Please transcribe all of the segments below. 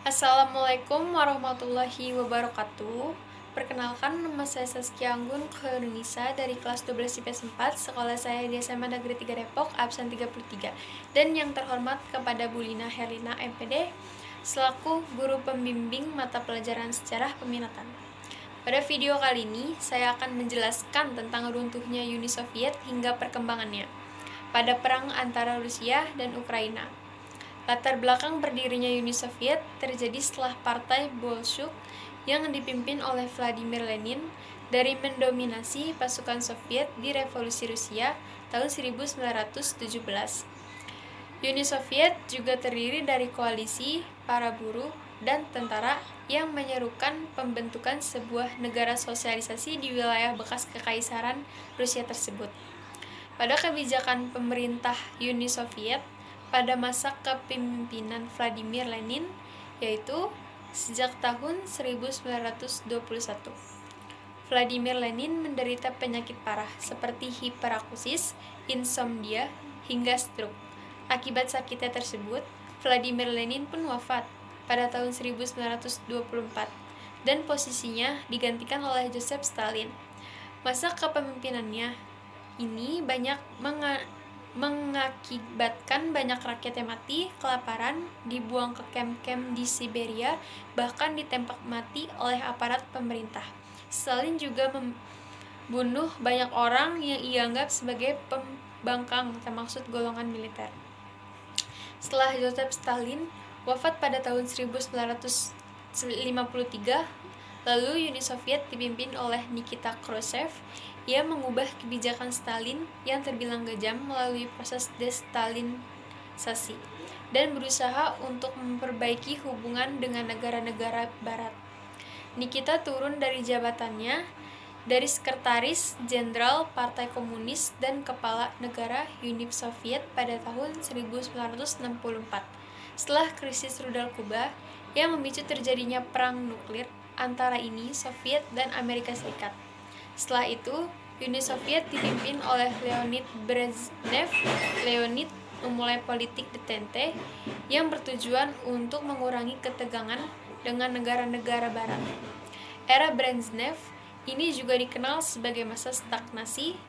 Assalamualaikum warahmatullahi wabarakatuh. Perkenalkan, nama saya Saskia Anggun Khairunisa dari kelas 12 IPS 4. Sekolah saya di SMA Negeri 3 Depok, absen 33. Dan yang terhormat kepada Bu Lina Herlina MPD selaku guru pembimbing mata pelajaran sejarah peminatan. Pada video kali ini, saya akan menjelaskan tentang runtuhnya Uni Soviet hingga perkembangannya pada perang antara Rusia dan Ukraina. Latar belakang berdirinya Uni Soviet terjadi setelah Partai Bolshevik yang dipimpin oleh Vladimir Lenin dari mendominasi pasukan Soviet di Revolusi Rusia tahun 1917. Uni Soviet juga terdiri dari koalisi para buruh dan tentara yang menyerukan pembentukan sebuah negara sosialisasi di wilayah bekas kekaisaran Rusia tersebut. Pada kebijakan pemerintah Uni Soviet pada masa kepemimpinan Vladimir Lenin, yaitu sejak tahun 1921. Vladimir Lenin menderita penyakit parah seperti hiperakusis, insomnia, hingga stroke. Akibat sakitnya tersebut, Vladimir Lenin pun wafat pada tahun 1924 dan posisinya digantikan oleh Joseph Stalin. Masa kepemimpinannya ini banyak mengakibatkan banyak rakyat yang mati, kelaparan, dibuang ke kamp-kamp di Siberia, bahkan ditembak mati oleh aparat pemerintah. Stalin juga membunuh banyak orang yang ia anggap sebagai pembangkang, termasuk golongan militer. Setelah Joseph Stalin wafat pada tahun 1953, lalu Uni Soviet dipimpin oleh Nikita Khrushchev. Ia mengubah kebijakan Stalin yang terbilang kejam melalui proses destalinisasi dan berusaha untuk memperbaiki hubungan dengan negara-negara barat. Nikita turun dari jabatannya dari Sekretaris Jenderal Partai Komunis dan Kepala Negara Uni Soviet pada tahun 1964. Setelah krisis rudal Kuba yang memicu terjadinya perang nuklir antara Uni Soviet dan Amerika Serikat. Setelah itu, Uni Soviet dipimpin oleh Leonid Brezhnev. Leonid memulai politik detente yang bertujuan untuk mengurangi ketegangan dengan negara-negara barat. Era Brezhnev ini juga dikenal sebagai masa stagnasi,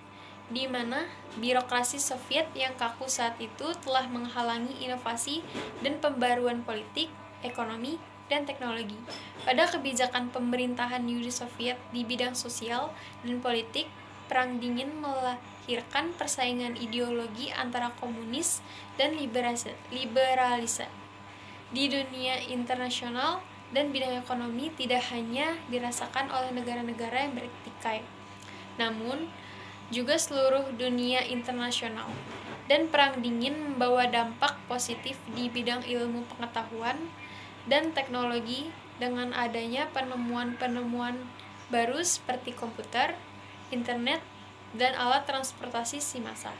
di mana birokrasi Soviet yang kaku saat itu telah menghalangi inovasi dan pembaruan politik, ekonomi, dan teknologi. Pada kebijakan pemerintahan Uni Soviet di bidang sosial dan politik, Perang Dingin melahirkan persaingan ideologi antara komunis dan liberalis di dunia internasional, dan bidang ekonomi tidak hanya dirasakan oleh negara-negara yang bertikai, namun juga seluruh dunia internasional. Dan Perang Dingin membawa dampak positif di bidang ilmu pengetahuan dan teknologi dengan adanya penemuan-penemuan baru seperti komputer, internet, dan alat transportasi massa.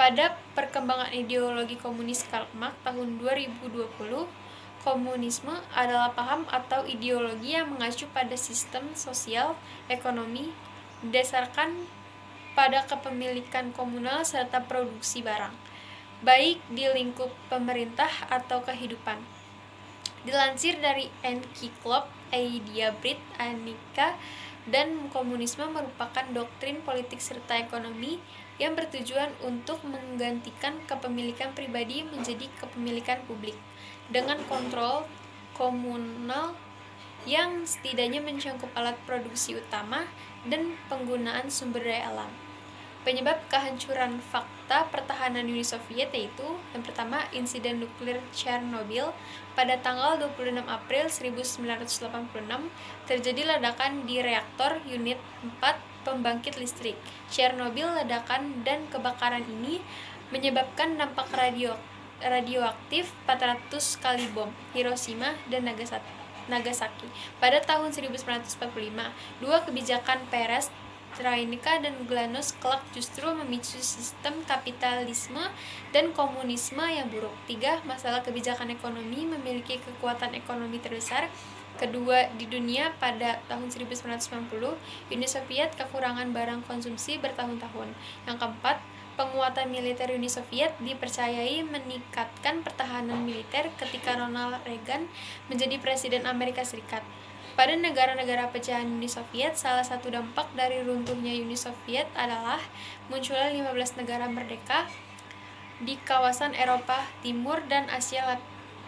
Pada perkembangan ideologi komunis Karl Marx tahun 2020, komunisme adalah paham atau ideologi yang mengacu pada sistem sosial ekonomi berdasarkan pada kepemilikan komunal serta produksi barang, baik di lingkup pemerintah atau kehidupan. Dilansir dari Encyclopedia Britannica, dan komunisme merupakan doktrin politik serta ekonomi yang bertujuan untuk menggantikan kepemilikan pribadi menjadi kepemilikan publik dengan kontrol komunal yang setidaknya mencakup alat produksi utama dan penggunaan sumber daya alam. Penyebab kehancuran fakta pertahanan Uni Soviet yaitu yang pertama, insiden nuklir Chernobyl. Pada tanggal 26 April 1986 terjadi ledakan di reaktor unit 4 pembangkit listrik Chernobyl. Ledakan dan kebakaran ini menyebabkan dampak radioaktif 400 kali bom Hiroshima dan Nagasaki. Pada tahun 1945, dua kebijakan Perestroika dan Glasnost justru memicu sistem kapitalisme dan komunisme yang buruk. 3. Masalah kebijakan ekonomi memiliki kekuatan ekonomi terbesar kedua di dunia pada tahun 1990. Uni Soviet kekurangan barang konsumsi bertahun-tahun. Yang keempat, penguatan militer Uni Soviet dipercayai meningkatkan pertahanan militer ketika Ronald Reagan menjadi Presiden Amerika Serikat. Pada negara-negara pecahan Uni Soviet, salah satu dampak dari runtuhnya Uni Soviet adalah munculnya 15 negara merdeka di kawasan Eropa Timur dan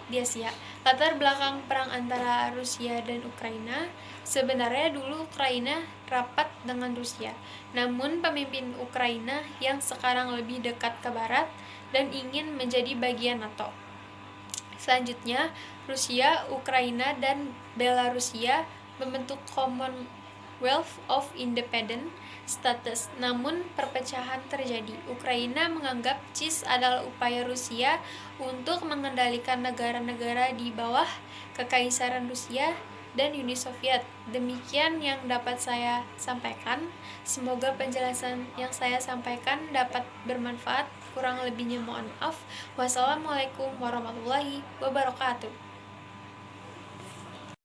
di Asia. Latar belakang perang antara Rusia dan Ukraina, sebenarnya dulu Ukraina rapat dengan Rusia. Namun pemimpin Ukraina yang sekarang lebih dekat ke barat dan ingin menjadi bagian NATO. Selanjutnya, Rusia, Ukraina, dan Belarusia membentuk Commonwealth of Independent States. Namun, perpecahan terjadi. Ukraina menganggap CIS adalah upaya Rusia untuk mengendalikan negara-negara di bawah Kekaisaran Rusia dan Uni Soviet. Demikian yang dapat saya sampaikan. Semoga penjelasan yang saya sampaikan dapat bermanfaat. Kurang lebihnya mohon maaf. Wassalamualaikum warahmatullahi wabarakatuh.